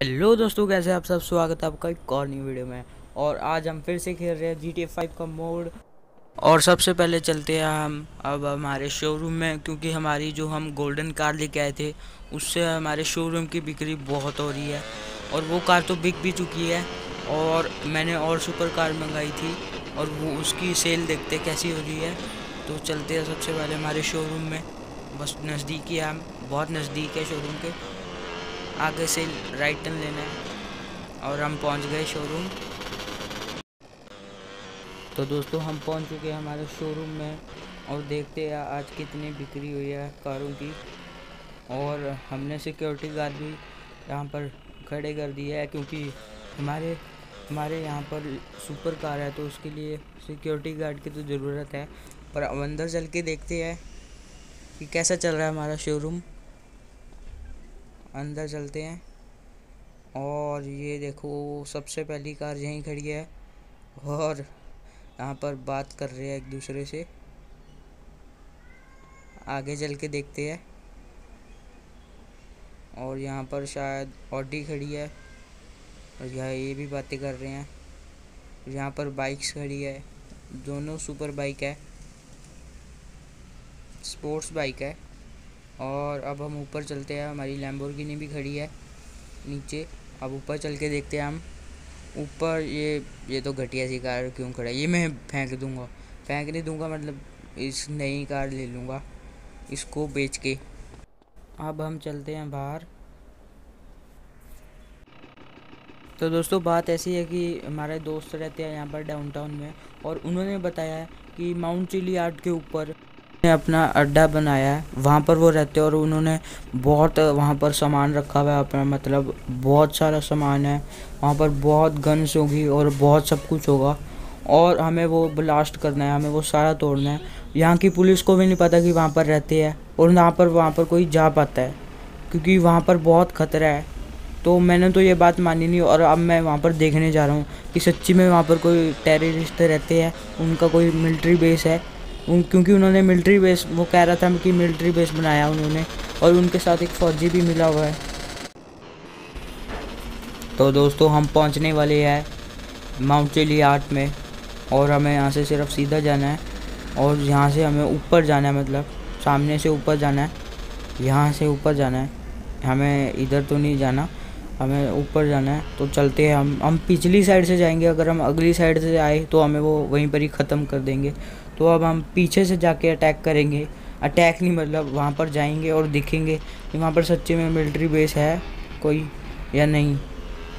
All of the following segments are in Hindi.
हेलो दोस्तों, कैसे आप सब। स्वागत है आपका एक और नई वीडियो में। और आज हम फिर से खेल रहे हैं GTA 5 का मोड। और सबसे पहले चलते हैं हम अब हमारे शोरूम में, क्योंकि हमारी जो हम गोल्डन कार लेके आए थे उससे हमारे शोरूम की बिक्री बहुत हो रही है। और वो कार तो बिक भी चुकी है, और मैंने और सुपर कार मंगाई थी, और वो उसकी सेल देखते कैसी हो रही है। तो चलते हैं सबसे पहले हमारे शोरूम में। बस नज़दीक ही है, हम बहुत नज़दीक है शोरूम के। आगे से राइट टर्न लेना है और हम पहुंच गए शोरूम। तो दोस्तों, हम पहुंच चुके हैं हमारे शोरूम में, और देखते हैं आज कितनी बिक्री हुई है कारों की। और हमने सिक्योरिटी गार्ड भी यहाँ पर खड़े कर दिए है, क्योंकि हमारे हमारे यहाँ पर सुपर कार है, तो उसके लिए सिक्योरिटी गार्ड की तो ज़रूरत है। पर अब अंदर चल के देखते हैं कि कैसा चल रहा है हमारा शोरूम। अंदर चलते हैं, और ये देखो सबसे पहली कार यहीं खड़ी है, और यहाँ पर बात कर रहे हैं एक दूसरे से। आगे चल के देखते हैं, और यहाँ पर शायद ऑडी खड़ी है, और यहाँ ये भी बातें कर रहे हैं। यहाँ पर बाइक्स खड़ी है, दोनों सुपर बाइक है, स्पोर्ट्स बाइक है। और अब हम ऊपर चलते हैं, हमारी लैम्बोर्गिनी भी खड़ी है नीचे। अब ऊपर चल के देखते हैं हम ऊपर। ये तो घटिया सी कार क्यों खड़ा है, ये मैं फेंक दूंगा। फेंक नहीं दूंगा, मतलब इस नई कार ले लूँगा इसको बेच के। अब हम चलते हैं बाहर। तो दोस्तों, बात ऐसी है कि हमारे दोस्त रहते हैं यहाँ पर डाउनटाउन में, और उन्होंने बताया है कि माउंट चिली आर्ट के ऊपर अपना अड्डा बनाया है। वहाँ पर वो रहते हैं, और उन्होंने बहुत वहाँ पर सामान रखा हुआ है अपना, मतलब बहुत सारा सामान है वहाँ पर। बहुत गन्स होगी और बहुत सब कुछ होगा, और हमें वो ब्लास्ट करना है, हमें वो सारा तोड़ना है। यहाँ की पुलिस को भी नहीं पता कि वहाँ पर रहते हैं, और वहाँ पर कोई जा पाता है, क्योंकि वहाँ पर बहुत ख़तरा है। तो मैंने तो ये बात मानी नहीं, और अब मैं वहाँ पर देखने जा रहा हूँ कि सच्ची में वहाँ पर कोई टेररिस्ट रहते हैं, उनका कोई मिलिट्री बेस है। क्योंकि उन्होंने मिलिट्री बेस, वो कह रहा था कि मिलिट्री बेस बनाया उन्होंने, और उनके साथ एक फ़ौजी भी मिला हुआ है। तो दोस्तों, हम पहुँचने वाले हैं माउंट चिली आर्ट में, और हमें यहाँ से सिर्फ सीधा जाना है, और यहाँ से हमें ऊपर जाना है, मतलब सामने से ऊपर जाना है, यहाँ से ऊपर जाना है। हमें इधर तो नहीं जाना, हमें ऊपर जाना है। तो चलते हैं, हम पिछली साइड से जाएंगे। अगर हम अगली साइड से आए तो हमें वो वहीं पर ही ख़त्म कर देंगे। तो अब हम पीछे से जाके अटैक करेंगे। अटैक नहीं, मतलब वहाँ पर जाएंगे और देखेंगे कि वहाँ पर सच्चे में मिलिट्री बेस है कोई या नहीं।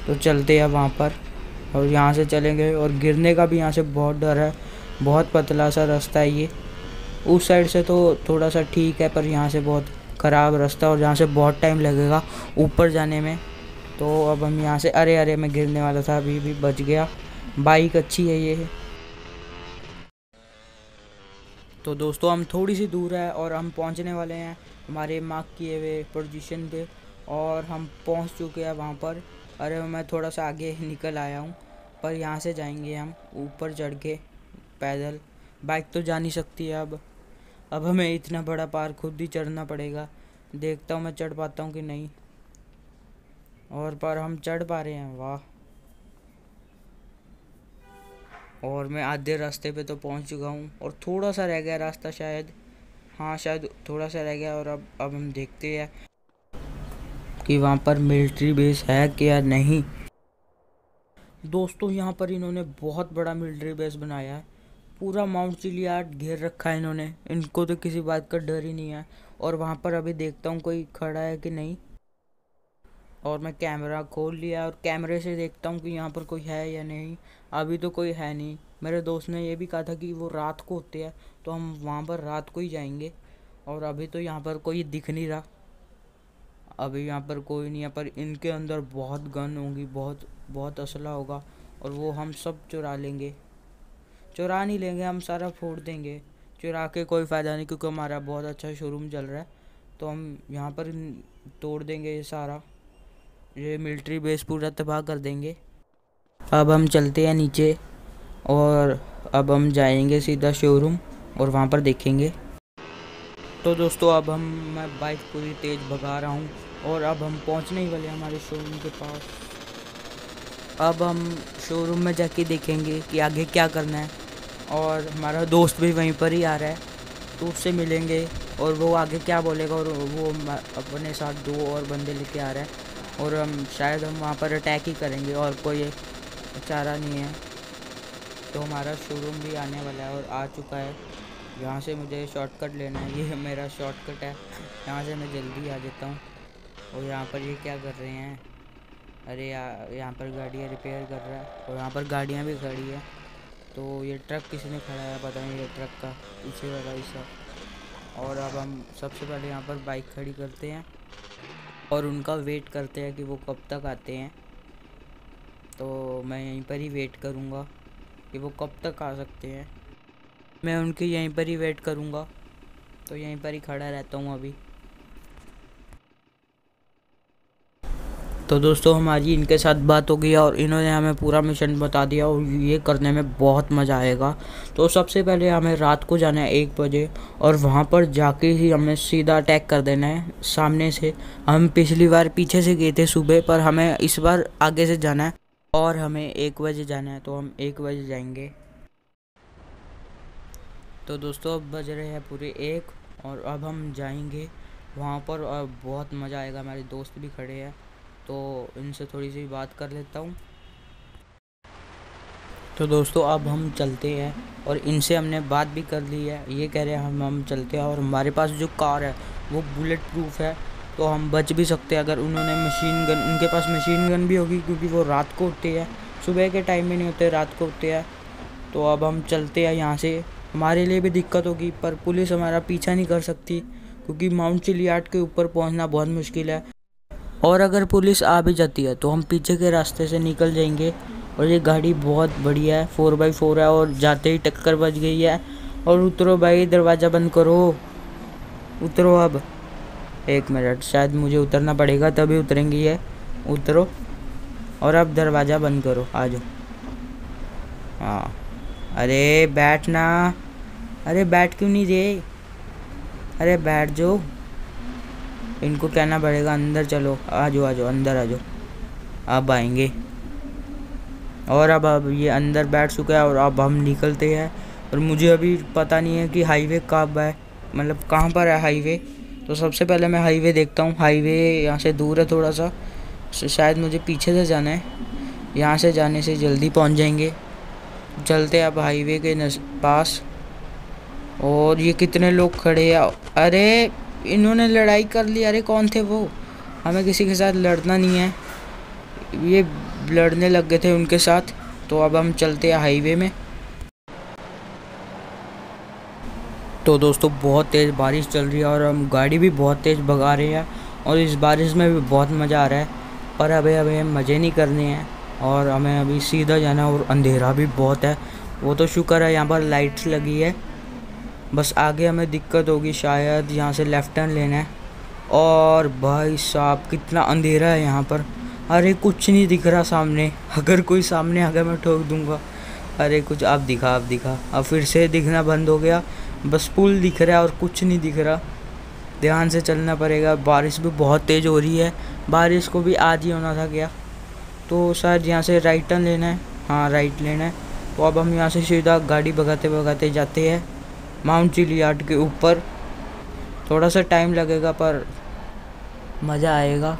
तो चलते हैं वहाँ पर, और यहाँ से चलेंगे। और गिरने का भी यहाँ से बहुत डर है, बहुत पतला सा रास्ता है ये। उस साइड से तो थोड़ा सा ठीक है, पर यहाँ से बहुत ख़राब रास्ता, और यहाँ से बहुत टाइम लगेगा ऊपर जाने में। तो अब हम यहाँ से, अरे अरे मैं गिरने वाला था, अभी भी बच गया। बाइक अच्छी है ये। तो दोस्तों, हम थोड़ी सी दूर है, और हम पहुँचने वाले हैं हमारे मार्क किए हुए पोजीशन पे, और हम पहुँच चुके हैं वहाँ पर। अरे मैं थोड़ा सा आगे निकल आया हूँ, पर यहाँ से जाएंगे हम ऊपर चढ़ के पैदल। बाइक तो जा नहीं सकती है अब हमें इतना बड़ा पार खुद ही चढ़ना पड़ेगा। देखता हूँ मैं चढ़ पाता हूँ कि नहीं, और पर हम चढ़ पा रहे हैं, वाह। और मैं आधे रास्ते पे तो पहुंच चुका हूँ, और थोड़ा सा रह गया रास्ता शायद। हाँ, शायद थोड़ा सा रह गया। और अब हम देखते हैं कि वहाँ पर मिलिट्री बेस है कि या नहीं। दोस्तों, यहाँ पर इन्होंने बहुत बड़ा मिलिट्री बेस बनाया है। पूरा माउंट चिली आर्ट घेर रखा है इन्होंने, इनको तो किसी बात का डर ही नहीं है। और वहाँ पर अभी देखता हूँ कोई खड़ा है कि नहीं, और मैं कैमरा खोल लिया, और कैमरे से देखता हूँ कि यहाँ पर कोई है या नहीं। अभी तो कोई है नहीं। मेरे दोस्त ने ये भी कहा था कि वो रात को होते हैं, तो हम वहाँ पर रात को ही जाएंगे। और अभी तो यहाँ पर कोई दिख नहीं रहा, अभी यहाँ पर कोई नहीं है। पर इनके अंदर बहुत गन होंगी, बहुत बहुत असला होगा, और वो हम सब चुरा लेंगे। चुरा नहीं लेंगे, हम सारा फोड़ देंगे। चुरा के कोई फ़ायदा नहीं, क्योंकि हमारा बहुत अच्छा शोरूम चल रहा है। तो हम यहाँ पर तोड़ देंगे ये सारा, ये मिलिट्री बेस पूरा तबाह कर देंगे। अब हम चलते हैं नीचे, और अब हम जाएंगे सीधा शोरूम, और वहाँ पर देखेंगे। तो दोस्तों, अब मैं बाइक पूरी तेज़ भगा रहा हूँ, और अब हम पहुंचने ही वाले हैं हमारे शोरूम के पास। अब हम शोरूम में जाके देखेंगे कि आगे क्या करना है, और हमारा दोस्त भी वहीं पर ही आ रहा है, तो उससे मिलेंगे और वो आगे क्या बोलेगा। और वो अपने साथ 2 और बंदे लेके आ रहा है, और हम शायद वहाँ पर अटैक ही करेंगे, और कोई चारा नहीं है। तो हमारा शोरूम भी आने वाला है और आ चुका है। यहाँ से मुझे शॉर्टकट लेना है, ये मेरा शॉर्टकट है, यहाँ से मैं जल्दी आ जाता हूँ। और यहाँ पर ये क्या कर रहे हैं? अरे यहाँ पर गाड़ियाँ रिपेयर कर रहा है, और यहाँ पर गाड़ियाँ भी खड़ी है। तो ये ट्रक किसने खड़ा है पता नहीं, ये ट्रक का पीछे वाला हिस्सा। और अब हम सबसे पहले यहाँ पर बाइक खड़ी करते हैं और उनका वेट करते हैं कि वो कब तक आते हैं। तो मैं यहीं पर ही वेट करूँगा कि वो कब तक आ सकते हैं। मैं उनके यहीं पर ही वेट करूँगा, तो यहीं पर ही खड़ा रहता हूँ अभी। तो दोस्तों हमारी इनके साथ बात हो गई और इन्होंने हमें पूरा मिशन बता दिया, और ये करने में बहुत मज़ा आएगा। तो सबसे पहले हमें रात को जाना है 1 बजे, और वहाँ पर जाके ही हमें सीधा अटैक कर देना है सामने से। हम पिछली बार पीछे से गए थे सुबह, पर हमें इस बार आगे से जाना है, और हमें 1 बजे जाना है, तो हम 1 बजे जाएंगे। तो दोस्तों अब बज रहे हैं पूरे 1, और अब हम जाएंगे वहाँ पर, और बहुत मज़ा आएगा। हमारे दोस्त भी खड़े हैं, तो इनसे थोड़ी सी बात कर लेता हूँ। तो दोस्तों अब हम चलते हैं, और इनसे हमने बात भी कर ली है। ये कह रहे हैं हम चलते हैं, और हमारे पास जो कार है वो बुलेट प्रूफ है, तो हम बच भी सकते हैं। अगर उन्होंने मशीन गन, उनके पास मशीन गन भी होगी, क्योंकि वो रात को उठते हैं, सुबह के टाइम में नहीं होते, रात को उठते हैं। तो अब हम चलते हैं यहाँ से। हमारे लिए भी दिक्कत होगी, पर पुलिस हमारा पीछा नहीं कर सकती, क्योंकि माउंट चिलियाट के ऊपर पहुँचना बहुत मुश्किल है। और अगर पुलिस आ भी जाती है तो हम पीछे के रास्ते से निकल जाएंगे। और ये गाड़ी बहुत बढ़िया है, 4x4 है, और जाते ही टक्कर बच गई है। और उतरो भाई, दरवाज़ा बंद करो, उतरो अब। 1 मिनट, शायद मुझे उतरना पड़ेगा तभी उतरेंगी ये। उतरो, और अब दरवाज़ा बंद करो, आ जाओ। हाँ, अरे बैठना, अरे बैठ क्यों नहीं रहे? अरे बैठ जाओ, इनको कहना पड़ेगा अंदर चलो, आ जाओ आ जाओ, अंदर आ जाओ। अब आएंगे, और अब ये अंदर बैठ चुका है, और अब हम निकलते हैं। और मुझे अभी पता नहीं है कि हाईवे कब है, मतलब कहाँ पर है हाईवे। तो सबसे पहले मैं हाईवे देखता हूँ। हाईवे यहाँ से दूर है थोड़ा सा, शायद मुझे पीछे से जाना है। यहाँ से जाने से जल्दी पहुँच जाएंगे। चलते अब हाईवे के पास। और ये कितने लोग खड़े हैं? अरे इन्होंने लड़ाई कर ली। अरे कौन थे वो? हमें किसी के साथ लड़ना नहीं है, ये लड़ने लग गए थे उनके साथ। तो अब हम चलते हैं हाईवे में। तो दोस्तों बहुत तेज़ बारिश चल रही है, और हम गाड़ी भी बहुत तेज़ भगा रहे हैं, और इस बारिश में भी बहुत मज़ा आ रहा है। पर अभी हमें मज़े नहीं करने हैं, और हमें अभी सीधा जाना है, और अंधेरा भी बहुत है। वो तो शुक्र है यहाँ पर लाइट्स लगी है, बस आगे हमें दिक्कत होगी शायद। यहाँ से लेफ्ट टर्न लेना है, और भाई साहब कितना अंधेरा है यहाँ पर। अरे कुछ नहीं दिख रहा सामने, अगर कोई सामने आ गया मैं ठोक दूंगा। अरे कुछ अब दिखा, अब दिखा, अब फिर से दिखना बंद हो गया। बस पुल दिख रहा है और कुछ नहीं दिख रहा। ध्यान से चलना पड़ेगा, बारिश भी बहुत तेज़ हो रही है। बारिश को भी आज ही होना था क्या? तो शायद यहाँ से राइट टर्न लेना है, हाँ राइट लेना है। तो अब हम यहाँ से सीधा गाड़ी भगाते भगाते जाते हैं माउंट चिलियाट के ऊपर। थोड़ा सा टाइम लगेगा पर मज़ा आएगा।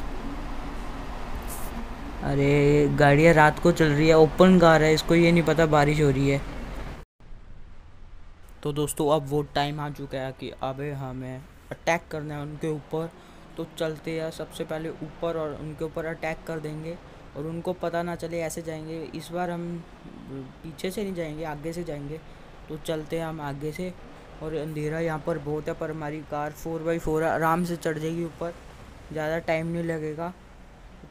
अरे गाड़ियाँ रात को चल रही है, ओपन कार है, इसको ये नहीं पता बारिश हो रही है। तो दोस्तों अब वो टाइम आ चुका है कि अब हमें अटैक करना है उनके ऊपर। तो चलते हैं सबसे पहले ऊपर, और उनके ऊपर अटैक कर देंगे, और उनको पता ना चले, ऐसे जाएंगे। इस बार हम पीछे से नहीं जाएंगे, आगे से जाएंगे। तो चलते हैं हम आगे से। और अंधेरा यहाँ पर बहुत है, पर हमारी कार 4x4 आराम से चढ़ जाएगी ऊपर, ज़्यादा टाइम नहीं लगेगा।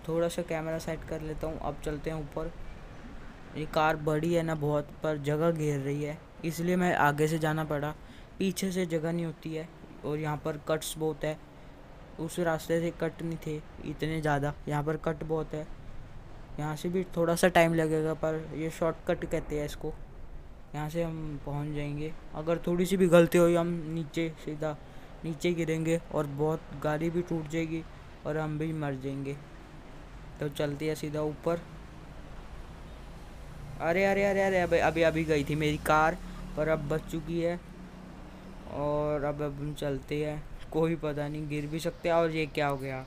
थोड़ा सा कैमरा सेट कर लेता हूँ, अब चलते हैं ऊपर। ये कार बड़ी है ना बहुत, पर जगह घेर रही है, इसलिए मैं आगे से जाना पड़ा। पीछे से जगह नहीं होती है, और यहाँ पर कट्स बहुत है। उस रास्ते से कट नहीं थे इतने ज़्यादा, यहाँ पर कट बहुत है। यहाँ से भी थोड़ा सा टाइम लगेगा, पर ये शॉर्टकट कहते हैं इसको। यहाँ से हम पहुँच जाएंगे। अगर थोड़ी सी भी गलती हुई हम नीचे सीधा नीचे गिरेंगे, और बहुत गाड़ी भी टूट जाएगी। और हम भी मर जाएंगे। तो चलते हैं सीधा ऊपर। अरे अरे अरे अरे अभी अभी अभी गई थी मेरी कार, पर अब बच चुकी है। और अब हम चलते हैं, कोई पता नहीं गिर भी सकते हैं। और ये क्या हो गया?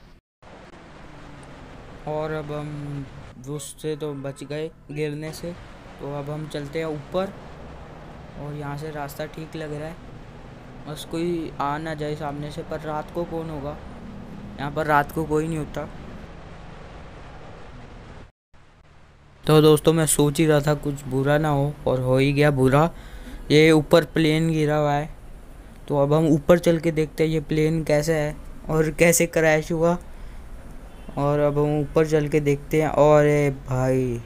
और अब हम उससे तो बच गए गिरने से। तो अब हम चलते हैं ऊपर, और यहाँ से रास्ता ठीक लग रहा है, बस कोई आ ना जाए सामने से। पर रात को कौन होगा यहाँ पर? रात को कोई नहीं होता। तो दोस्तों मैं सोच ही रहा था कुछ बुरा ना हो, और हो ही गया बुरा। ये ऊपर प्लेन गिरा हुआ है, तो अब हम ऊपर चल के देखते हैं ये प्लेन कैसे है और कैसे क्रैश हुआ। और अब हम ऊपर चल के देखते हैं। और भाई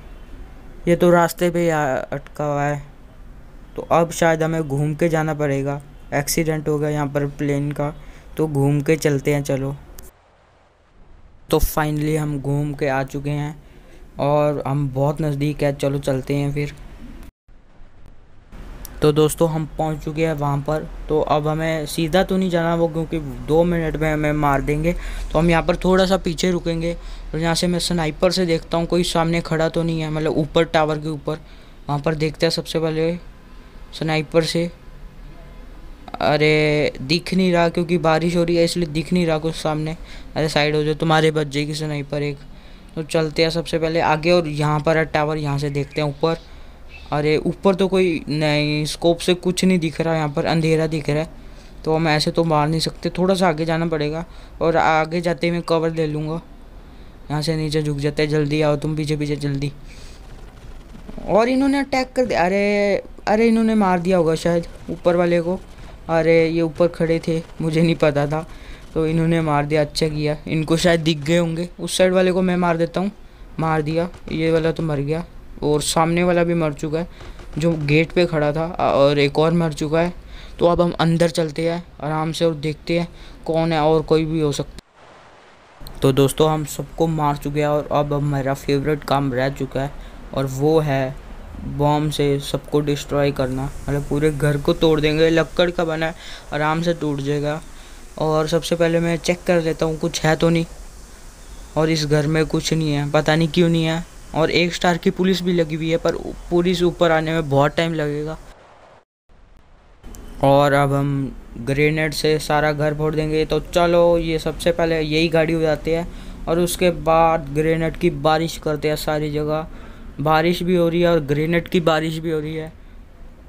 ये तो रास्ते पे अटका हुआ है, तो अब शायद हमें घूम के जाना पड़ेगा। एक्सीडेंट हो गया यहाँ पर प्लेन का, तो घूम के चलते हैं चलो। तो फाइनली हम घूम के आ चुके हैं, और हम बहुत नज़दीक है, चलो चलते हैं फिर। तो दोस्तों हम पहुंच चुके हैं वहाँ पर। तो अब हमें सीधा तो नहीं जाना वो, क्योंकि 2 मिनट में हमें मार देंगे। तो हम यहाँ पर थोड़ा सा पीछे रुकेंगे, और यहाँ से मैं स्नाइपर से देखता हूँ कोई सामने खड़ा तो नहीं है, मतलब ऊपर टावर के ऊपर। वहाँ पर देखते हैं सबसे पहले स्नाइपर से। अरे दिख नहीं रहा, क्योंकि बारिश हो रही है इसलिए दिख नहीं रहा कुछ सामने। अरे साइड हो जाओ, तुम्हारे बच जाएगी स्नाइपर एक। तो चलते हैं सबसे पहले आगे, और यहाँ पर है टावर, यहाँ से देखते हैं ऊपर। अरे ऊपर तो कोई नहीं, स्कोप से कुछ नहीं दिख रहा, यहाँ पर अंधेरा दिख रहा है। तो हम ऐसे तो मार नहीं सकते, थोड़ा सा आगे जाना पड़ेगा, और आगे जाते मैं कवर ले लूँगा। यहाँ से नीचे झुक जाते हैं, जल्दी आओ तुम पीछे पीछे जल्दी। और इन्होंने अटैक कर दिया। अरे अरे इन्होंने मार दिया होगा शायद ऊपर वाले को। अरे ये ऊपर खड़े थे, मुझे नहीं पता था, तो इन्होंने मार दिया। अच्छा किया, इनको शायद दिख गए होंगे। उस साइड वाले को मैं मार देता हूँ। मार दिया, ये वाला तो मर गया, और सामने वाला भी मर चुका है जो गेट पे खड़ा था, और एक और मर चुका है। तो अब हम अंदर चलते हैं आराम से, और देखते हैं कौन है, और कोई भी हो सकता। तो दोस्तों हम सबको मार चुके हैं, और अब मेरा फेवरेट काम रह चुका है, और वो है बॉम्ब से सबको डिस्ट्रॉय करना। मतलब पूरे घर को तोड़ देंगे, लक्कड़ का बना है, आराम से टूट जाएगा। और सबसे पहले मैं चेक कर लेता हूँ कुछ है तो नहीं, और इस घर में कुछ नहीं है, पता नहीं क्यों नहीं है। और 1 स्टार की पुलिस भी लगी हुई है, पर पुलिस ऊपर आने में बहुत टाइम लगेगा। और अब हम ग्रेनेड से सारा घर फोड़ देंगे। तो चलो ये सबसे पहले यही गाड़ी हो जाती है, और उसके बाद ग्रेनेड की बारिश करते हैं सारी जगह। बारिश भी हो रही है और ग्रेनेड की बारिश भी हो रही है,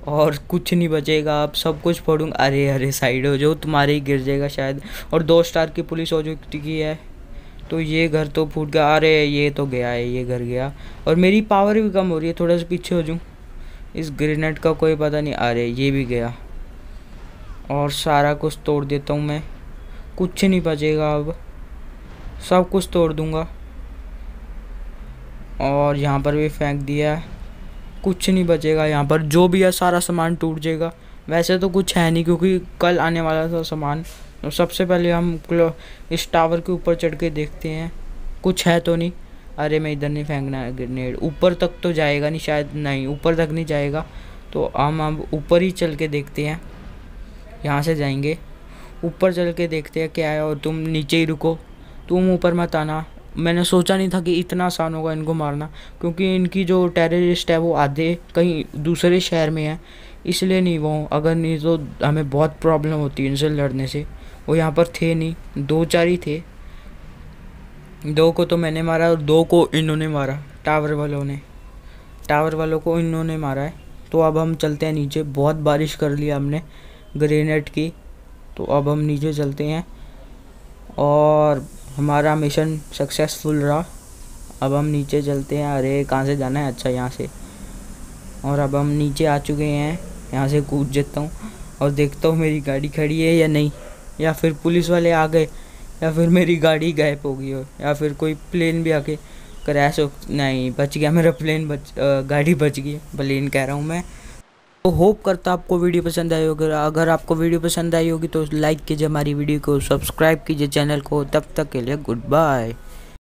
और कुछ नहीं बचेगा, अब सब कुछ फोड़ूंगा। अरे अरे साइड हो जाओ, तुम्हारे ही गिर जाएगा शायद। और 2 स्टार की पुलिस हो चुकी है, तो ये घर तो फूट गया। अरे ये तो गया है, ये घर गया। और मेरी पावर भी कम हो रही है, थोड़ा सा पीछे हो जाऊँ, इस ग्रेनेड का कोई पता नहीं। अरे ये भी गया, और सारा कुछ तोड़ देता हूँ मैं, कुछ नहीं बचेगा अब, सब कुछ तोड़ दूँगा। और यहाँ पर भी फेंक दिया है, कुछ नहीं बचेगा यहाँ पर, जो भी है सारा सामान टूट जाएगा। वैसे तो कुछ है नहीं, क्योंकि कल आने वाला था सामान। तो सबसे पहले हम इस टावर के ऊपर चढ़ के देखते हैं कुछ है तो नहीं। अरे मैं इधर नहीं फेंकना है ग्रेनेड, ऊपर तक तो जाएगा नहीं शायद, नहीं ऊपर तक नहीं जाएगा। तो हम अब ऊपर ही चल के देखते हैं, यहाँ से जाएंगे ऊपर चल के देखते हैं क्या है। और तुम नीचे ही रुको, तुम ऊपर मत आना। मैंने सोचा नहीं था कि इतना आसान होगा इनको मारना, क्योंकि इनकी जो टेररिस्ट है वो आधे कहीं दूसरे शहर में है, इसलिए नहीं वो, अगर नहीं तो हमें बहुत प्रॉब्लम होती है इनसे लड़ने से। वो यहाँ पर थे नहीं, 2-4 ही थे, 2 को तो मैंने मारा और 2 को इन्होंने मारा, टावर वालों को इन्होंने मारा है। तो अब हम चलते हैं नीचे, बहुत बारिश कर लिया हमने ग्रेनेड की। तो अब हम नीचे चलते हैं, और हमारा मिशन सक्सेसफुल रहा। अब हम नीचे चलते हैं। अरे कहाँ से जाना है? अच्छा यहाँ से। और अब हम नीचे आ चुके हैं, यहाँ से कूद जाता हूँ, और देखता हूँ मेरी गाड़ी खड़ी है या नहीं, या फिर पुलिस वाले आ गए, या फिर मेरी गाड़ी गायब हो गई हो, या फिर कोई प्लेन भी आके क्रैश हो। नहीं बच गया मेरा प्लेन, गाड़ी बच गई, प्लेन कह रहा हूँ मैं। तो होप करता आपको वीडियो पसंद आई होगी। अगर आपको वीडियो पसंद आई होगी तो लाइक कीजिए हमारी वीडियो को, सब्सक्राइब कीजिए चैनल को। तब तक के लिए गुड बाय।